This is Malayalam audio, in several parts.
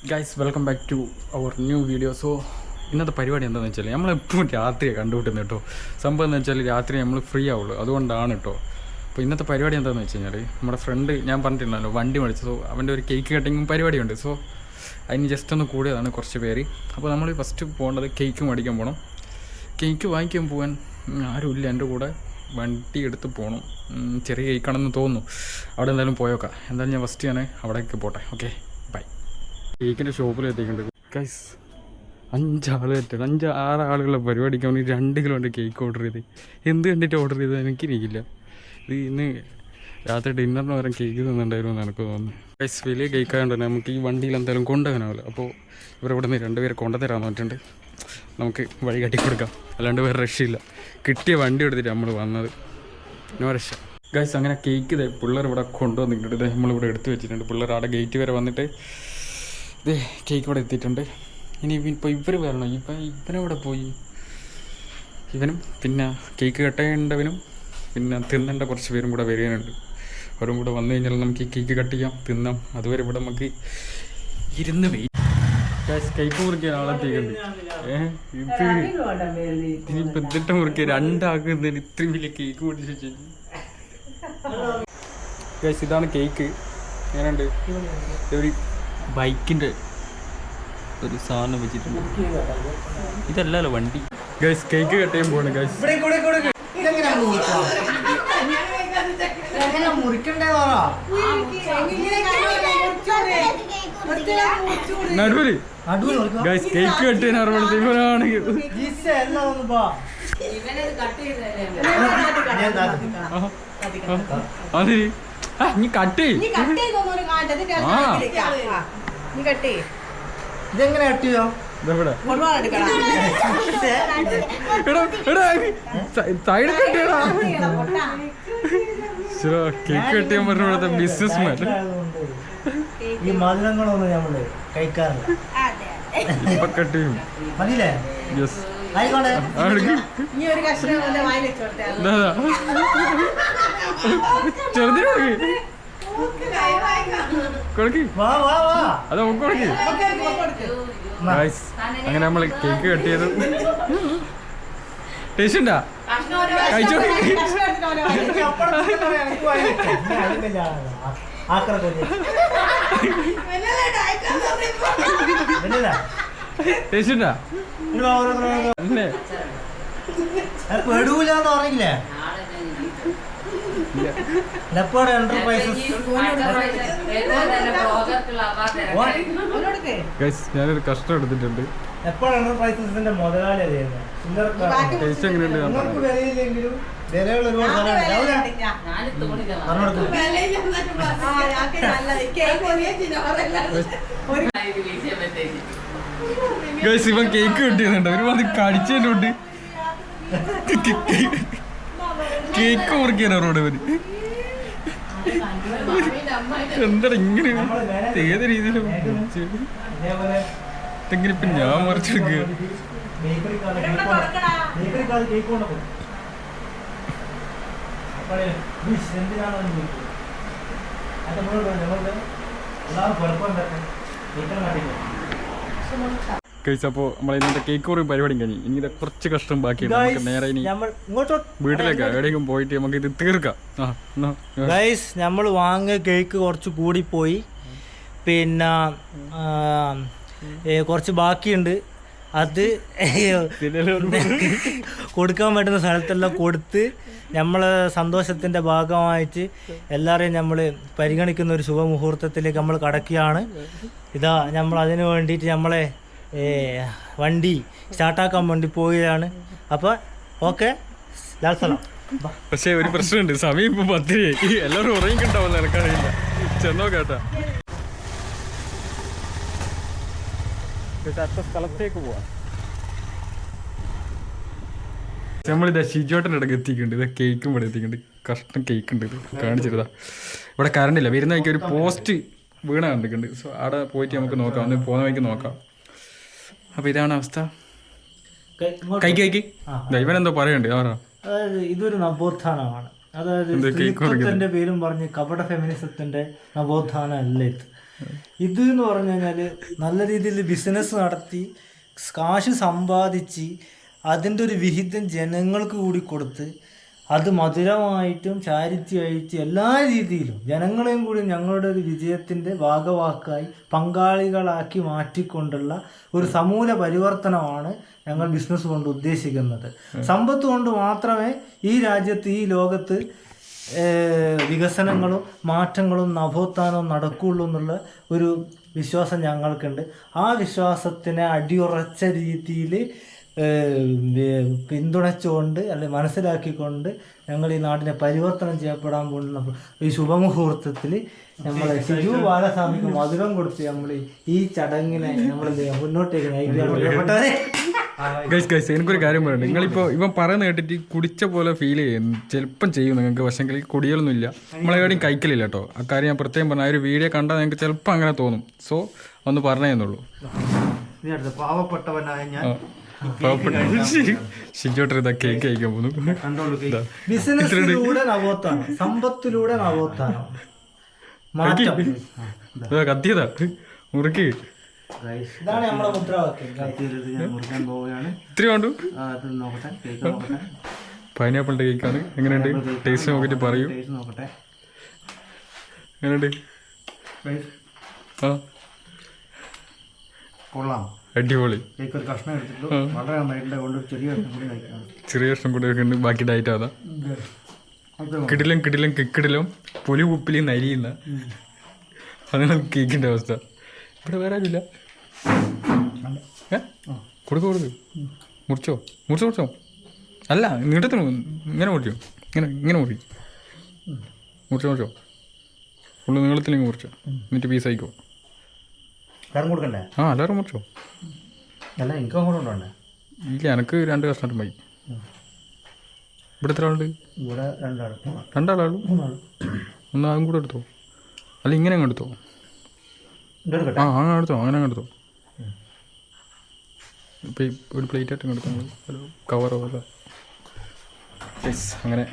Guys welcome back to our new video. So ഇന്നത്തെ പരിപാടി എന്താണെന്ന് വെച്ചാൽ നമ്മളെപ്പോഴും രാത്രിയാണ് കണ്ടുപിട്ടുന്നത് കേട്ടോ. സംഭവം എന്ന് വെച്ചാൽ രാത്രി നമ്മൾ ഫ്രീ ആവുള്ളൂ, അതുകൊണ്ടാണ് കേട്ടോ. അപ്പോൾ ഇന്നത്തെ പരിപാടി എന്താണെന്ന് വെച്ച് കഴിഞ്ഞാൽ നമ്മുടെ ഫ്രണ്ട് ഞാൻ പറഞ്ഞിട്ടുണ്ടല്ലോ വണ്ടി മേടിച്ചു. സോ അവൻ്റെ ഒരു കേക്ക് കട്ടിങ്ങും പരിപാടിയുണ്ട്. സോ അതിന് ജസ്റ്റ് ഒന്ന് കൂടിയതാണ് കുറച്ച് പേര്. അപ്പോൾ നമ്മൾ ഫസ്റ്റ് പോകേണ്ടത് കേക്ക് മേടിക്കാൻ പോകണം. കേക്ക് വാങ്ങിക്കാൻ പോകാൻ ആരുമില്ല എൻ്റെ കൂടെ, വണ്ടി എടുത്ത് പോകണം. ചെറിയ കേക്കാണെന്ന് തോന്നുന്നു. അവിടെ എന്തായാലും പോയേക്കാം. എന്തായാലും ഞാൻ ഫസ്റ്റ് അവിടേക്ക് പോട്ടെ. Okay bye. കേക്കിൻ്റെ ഷോപ്പിൽ എത്തിയിട്ടുണ്ട് ഗൈസ്. 5 ആളുകളുടെ പരിപാടിക്ക് വേണ്ടി 2 കിലോ കേക്ക് ഓർഡർ ചെയ്ത്. എന്ത് കണ്ടിട്ട് ഓർഡർ ചെയ്തത് എനിക്കറിയില്ല. ഇത് ഇന്ന് രാത്രി ഡിന്നറിന് വരെ കേക്ക് തന്നിട്ടുണ്ടായിരുന്നു എന്ന് എനിക്ക് തോന്നുന്നു. ഗൈസ് വലിയ കേക്കായതുകൊണ്ട് തന്നെ നമുക്ക് ഈ വണ്ടിയിൽ എന്തായാലും കൊണ്ടുപോകാനാവില്ല. അപ്പോൾ ഇവരിവിടെ നിന്ന് 2 പേരെ കൊണ്ടുതരാൻ പറഞ്ഞിട്ടുണ്ട്. നമുക്ക് വഴി കാട്ടി കൊടുക്കാം, അല്ലാണ്ട് വേറെ രക്ഷയില്ല. കിട്ടിയ വണ്ടി എടുത്തിട്ട് നമ്മൾ വന്നത്, നോ രക്ഷ. ഗൈസ് അങ്ങനെ കേക്ക് പിള്ളേർ ഇവിടെ കൊണ്ടുവന്നിട്ടുണ്ട്. ഇത് നമ്മളിവിടെ എടുത്ത് വെച്ചിട്ടുണ്ട്. പിള്ളേർ അവിടെ ഗേറ്റ് വരെ വന്നിട്ട് ഇത് കേക്ക് ഇവിടെ എത്തിയിട്ടുണ്ട്. ഇനി ഇപ്പോൾ ഇവർ വരണം. ഇവനെവിടെ പോയി? ഇവനും പിന്നെ കേക്ക് കട്ടേണ്ടവനും പിന്നെ തിന്നേണ്ട കുറച്ച് പേരും കൂടെ വരാനുണ്ട്. അവരും കൂടെ വന്നു കഴിഞ്ഞാൽ നമുക്ക് ഈ കേക്ക് കട്ട് ചെയ്യാം, തിന്നാം. അതുവരെ ഇവിടെ നമുക്ക് ഇരുന്ന് കേക്ക് മുറിക്കാൻ ആളെത്തിയിട്ടുണ്ട്. ഇതിനിപ്പോൾ എന്നിട്ട് മുറിക്കുക 2 ആക്കുന്നതിന് ഇത്രയും വലിയ കേക്ക് പൊട്ടിച്ച് വെച്ചു. ഗൈസ് ഇതാണ് കേക്ക്. എങ്ങനെയുണ്ട്? ഒരു ബൈക്കിൻ്റെ ഒരു സാധനം വെച്ചിട്ടുണ്ട്. ഇതല്ലല്ലോ വണ്ടി. ഗൈസ് കേക്ക് കട്ട് ചെയ്യാൻ പോവാണ് ഗൈസ്. നടുവില് ഗൈസ് കേക്ക് കട്ട് ചെയ്യാൻ അറിവുള്ളതാണെങ്കിൽ അതെ നീ കട്ട് ഇതെങ്ങനെ കട്ട് ചെയ്യാം? സൈഡ് കട്ടിയടാ. കേക്ക് കട്ട് ചെയ്യാൻ പറഞ്ഞ ബിസിനസ് മാൻ. ഈ മധുരങ്ങളൊന്നും നമ്മള് കഴിക്കാറില്ല. ഇപ്പൊ കട്ട് ചെയ്യും. മതിയില്ലേ? യെസ്. ചെറുതിന് കൊടുക്ക്. അത് നമുക്ക് കൊടുക്ക്. അങ്ങനെ നമ്മൾ കേക്ക് കട്ട് ചെയ്തു. ടേസ്റ്റ് ഉണ്ടാ? കഴിച്ചോ? ടേസ്റ്റ് ഉണ്ടാ? പെടൂലെന്ന് പറഞ്ഞില്ലേ? Leopard enterprises. ഞാനൊരു കഷ്ടം എടുത്തിട്ടുണ്ട്. ലെപ്പേർഡ് എന്റർപ്രൈസസിന്റെ മുതലാളി ടേസ്റ്റ് എങ്ങനെയുണ്ട്? വിലയില്ലെങ്കിലും വിലയുള്ള ഒരുപാട് ഗൈസ് ഇവൻ കേക്ക് കിട്ടിയുന്നുണ്ട്. ഒരുപാട് കടിച്ചതിൻ്റെ കേക്ക് മുറിക്കാനവരോട് ഇവര് എന്താണ് ഇങ്ങനെ ഏത് രീതിയിലും എങ്ങനെ ഇപ്പം ഞാൻ മറിച്ചെടുക്കുക. കഴിച്ച. അപ്പോൾ നമ്മൾ ഇന്നത്തെ കേക്ക് കുറി പരിപാടി കഴിഞ്ഞു. ഇനി ഇത് കുറച്ച് കഷ്ടം ബാക്കിയുണ്ട്. നമുക്ക് നേരെ ഇനി വീട്ടിലേക്ക് എവിടെയെങ്കിലും പോയിട്ട് നമുക്ക് ഇത് തീർക്കാം. ഗൈസ് നമ്മൾ വാങ്ങിയ കേക്ക് കുറച്ച് കൂടിപ്പോയി. പിന്നെ കുറച്ച് ബാക്കിയുണ്ട്. അത് കൊടുക്കാൻ പറ്റുന്ന സ്ഥലത്തെല്ലാം കൊടുത്ത് നമ്മളെ സന്തോഷത്തിൻ്റെ ഭാഗമായിട്ട് എല്ലാവരെയും നമ്മൾ പരിഗണിക്കുന്ന ഒരു ശുഭമുഹൂർത്തത്തിലേക്ക് നമ്മൾ കടക്കുകയാണ്. ഇതാ നമ്മൾ അതിന് വേണ്ടിയിട്ട് നമ്മളെ വണ്ടി സ്റ്റാർട്ടാക്കാൻ വേണ്ടി പോവുകയാണ്. അപ്പോൾ ഓക്കെ ലാൽസലാം. പക്ഷേ ഒരു പ്രശ്നമുണ്ട്, സമയം ഇപ്പോൾ 10 എല്ലാവരും ഉറങ്ങിക്കിട്ടാവുന്ന എനിക്കറിയില്ല. ചെന്നോ കേട്ടാ അടുത്ത സ്ഥലത്തേക്ക് പോവാം. നമ്മളിതാ ഷിജോട്ടൻ്റെ ഇടയ്ക്ക് എത്തിക്കുന്നുണ്ട്. ഇത് കേക്കും ഇവിടെ എത്തിക്കുന്നുണ്ട്. കഷ്ടം കേക്ക് ഉണ്ട്. ഇത് കാണിച്ചിരുതാ. ഇവിടെ കറണ്ടില്ല. വരുന്ന വഴിക്ക് ഒരു പോസ്റ്റ് വീണ കണ്ടിട്ടുണ്ട്. സോ അവിടെ പോയിട്ട് നമുക്ക് നോക്കാം. ഒന്ന് പോകുന്ന വഴിക്ക് നോക്കാം. അപ്പോൾ ഇതാണ് അവസ്ഥ. കൈക്ക് ഇവനെന്തോ പറയണ്ടേ? അതായത് ഇതൊരു നവോത്ഥാനമാണ്. അതായത് സ്ത്രീത്വത്തിന്റെ പേരും പറഞ്ഞ് കപട ഫെമിനിസത്തിന്റെ നവോത്ഥാനം അല്ല ഇത്. ഇത് എന്ന് പറഞ്ഞു കഴിഞ്ഞാൽ നല്ല രീതിയിൽ ബിസിനസ് നടത്തി കാശ് സമ്പാദിച്ച് അതിൻ്റെ ഒരു വിഹിതം ജനങ്ങൾക്ക് കൂടി കൊടുത്ത് അത് മധുരമായിട്ടും ചാരിറ്റി ആയിട്ട് എല്ലാ രീതിയിലും ജനങ്ങളെയും കൂടി ഞങ്ങളുടെ ഒരു വിജയത്തിൻ്റെ ഭാഗവാക്കായി പങ്കാളികളാക്കി മാറ്റിക്കൊണ്ടുള്ള ഒരു സമൂല പരിവർത്തനമാണ് ഞങ്ങൾ ബിസിനസ് കൊണ്ട് ഉദ്ദേശിക്കുന്നത്. സമ്പത്ത് കൊണ്ട് മാത്രമേ ഈ രാജ്യത്ത് ഈ ലോകത്ത് വികസനങ്ങളും മാറ്റങ്ങളും നവോത്ഥാനവും നടക്കുകയുള്ളൂ എന്നുള്ള ഒരു വിശ്വാസം ഞങ്ങൾക്കുണ്ട്. ആ വിശ്വാസത്തിനെ അടിയുറച്ച രീതിയിൽ പിന്തുണച്ചുകൊണ്ട് അല്ലെങ്കിൽ മനസ്സിലാക്കിക്കൊണ്ട് ഞങ്ങൾ ഈ നാടിനെ പരിവർത്തനം ചെയ്യപ്പെടാൻ പോകുന്ന ഈ ശുഭമുഹൂർത്തത്തിൽ നമ്മൾ ശിശു ബാലസ്വാമിക്ക് മധുരം കൊടുത്ത് നമ്മൾ ഈ ചടങ്ങിനെ നമ്മൾ മുന്നോട്ടേക്ക് നയിക്കുകയാണ്. എനിക്കൊരു കാര്യം പറയണ്ട, നിങ്ങളിപ്പോൾ ഇവൻ പറയുന്ന കേട്ടിട്ട് കുടിച്ച പോലെ ഫീൽ ചെയ്യും, ചിലപ്പം ചെയ്യും നിങ്ങൾക്ക്. പക്ഷെങ്കിൽ കുടികളൊന്നും ഇല്ല, നമ്മളെവിടെയും കഴിക്കലില്ല കേട്ടോ. ആ കാര്യം ഞാൻ പ്രത്യേകം പറഞ്ഞു. ആ ഒരു വീഡിയോ കണ്ടാൽ നിങ്ങൾക്ക് ചിലപ്പോൾ അങ്ങനെ തോന്നും. സോ ഒന്ന് പറഞ്ഞേന്നുള്ളൂ. പാവപ്പെട്ടവനായ ഞാൻ ഷിജോട്ടർ ഇതാ കേക്ക് കഴിക്കാൻ പോകുന്നു. ബിസിനസ്സിലൂടെ നവോത്ഥാനം, സമ്പത്തിലൂടെ നവോത്ഥാനം, മാറ്റം. കത്തിയതാ മുറുക്കി. ഇതാണ് നമ്മുടെ മുദ്രാവാക്യം. ഇത്തിരി വേണ്ടു. പൈനാപ്പിളിന്റെ കേക്കാണ്. എങ്ങനെയുണ്ട്? ടേസ്റ്റ് നോക്കിട്ട് പറയൂ. എങ്ങനെയുണ്ട്? ആ കൊള്ളാം, അടിപൊളി. ചെറിയ കഷ്ണം കൂടി വെക്കുന്നുണ്ട്. ബാക്കി ഡയറ്റ് അതാ. കിടിലും കിടിലും കിക്കിടിലും പുലി ഉപ്പിലും നരിയുന്ന അതാണ് കേക്കിന്റെ അവസ്ഥ. ഇവിടെ വേറെ ആരുമില്ല. കൊടുക്ക് മുറിച്ചോ മുറിച്ചോ. അല്ല നീട്ടത്തിന് ഇങ്ങനെ മുറിച്ചോ, ഇങ്ങനെ മുറിച്ചോ. ഫുള്ള് നീളത്തിലേക്ക് മുറിച്ചോ, എന്നിട്ട് പീസായിക്കോ. കൊടുക്കണ്ടേ? ആ എല്ലാവരും മുറിച്ചോ. അല്ല എനിക്ക് അങ്ങോട്ടുണ്ടോ? ഇല്ല, എനിക്ക് 2 കഷ്ണം മതി. ഇവിടെ എത്ര ആളുണ്ട്? ഇവിടെ 2 ആളുള്ളൂ. ഒന്ന് അതും കൂടെ എടുത്തോ. അല്ല ഇങ്ങനെ അങ്ങ് എടുത്തോ. ആ അങ്ങനെ എടുത്തോ, അങ്ങനെ എടുത്തോ. ഇപ്പം ഒരു പ്ലേറ്റ് ആയിട്ട് എടുത്തോ, കവറോ അല്ല. അങ്ങനെ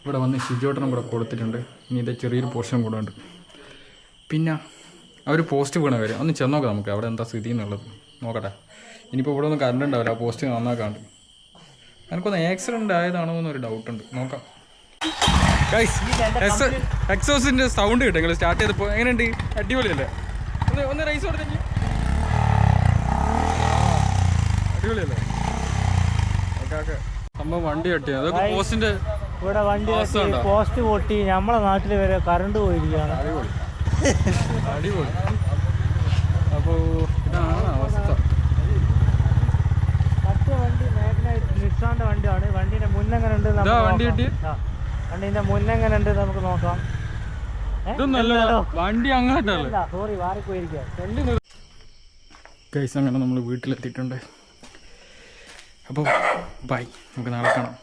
ഇവിടെ വന്ന് ഷിജോട്ടനും കൂടെ കൊടുത്തിട്ടുണ്ട്. ഇനി ഇതേ ചെറിയൊരു പോർഷൻ കൂടെ ഉണ്ട്. പിന്നെ ആ ഒരു പോസ്റ്റ് വീണ കാര്യം ഒന്ന് ചെന്നോക്കാം നമുക്ക്, അവിടെ എന്താ സ്ഥിതി എന്നുള്ളത് നോക്കട്ടെ. ഇനിയിപ്പോൾ ഇവിടെ ഒന്നും കറണ്ട് ഉണ്ടാവില്ല, ആ പോസ്റ്റ് നന്നാക്കാണ്ട്. എനിക്കൊന്ന് ആക്സിഡൻറ്റ് ആയതാണോ എന്നൊരു ഡൗട്ടുണ്ട്, നോക്കാം. എക്സോസിൻ്റെ സൗണ്ട് കിട്ടും നിങ്ങൾ സ്റ്റാർട്ട് ചെയ്തപ്പോൾ. എങ്ങനെയുണ്ട്? അടിപൊളിയല്ലേ? ഒന്ന് റൈസ് കൊടുത്തെങ്കിൽ അടിപൊളിയല്ലേ? Okay okay. സംഭവം വണ്ടി കട്ടി, അതൊക്കെ പോസ്റ്റിൻ്റെ ഇവിടെ വണ്ടി പോസ്റ്റ് പൊട്ടി. നമ്മളെ നാട്ടിൽ വരെ കറണ്ട് പോയിരിക്കുകയാണ്. അടിപൊളി അടിപൊളി. അപ്പോൾ ഇതാണ് അവസ്ഥ. മറ്റേ വണ്ടി നിസാന്റെ വണ്ടിയാണ്. വണ്ടിന്റെ മുന്നെങ്ങനെ ഉണ്ട്? വണ്ടി കിട്ടി. വണ്ടിന്റെ മുന്നെങ്ങനെ ഉണ്ട് നമുക്ക് നോക്കാം. ഇതൊന്നല്ല വണ്ടി അങ്ങോട്ടല്ല, സോറി മാറിപ്പോയിരിക്കുക. ഗൈസ് അങ്ങനെ നമ്മൾ വീട്ടിലെത്തിയിട്ടുണ്ട്. അപ്പോൾ ബൈ, നമുക്ക് നാളെ കാണാം.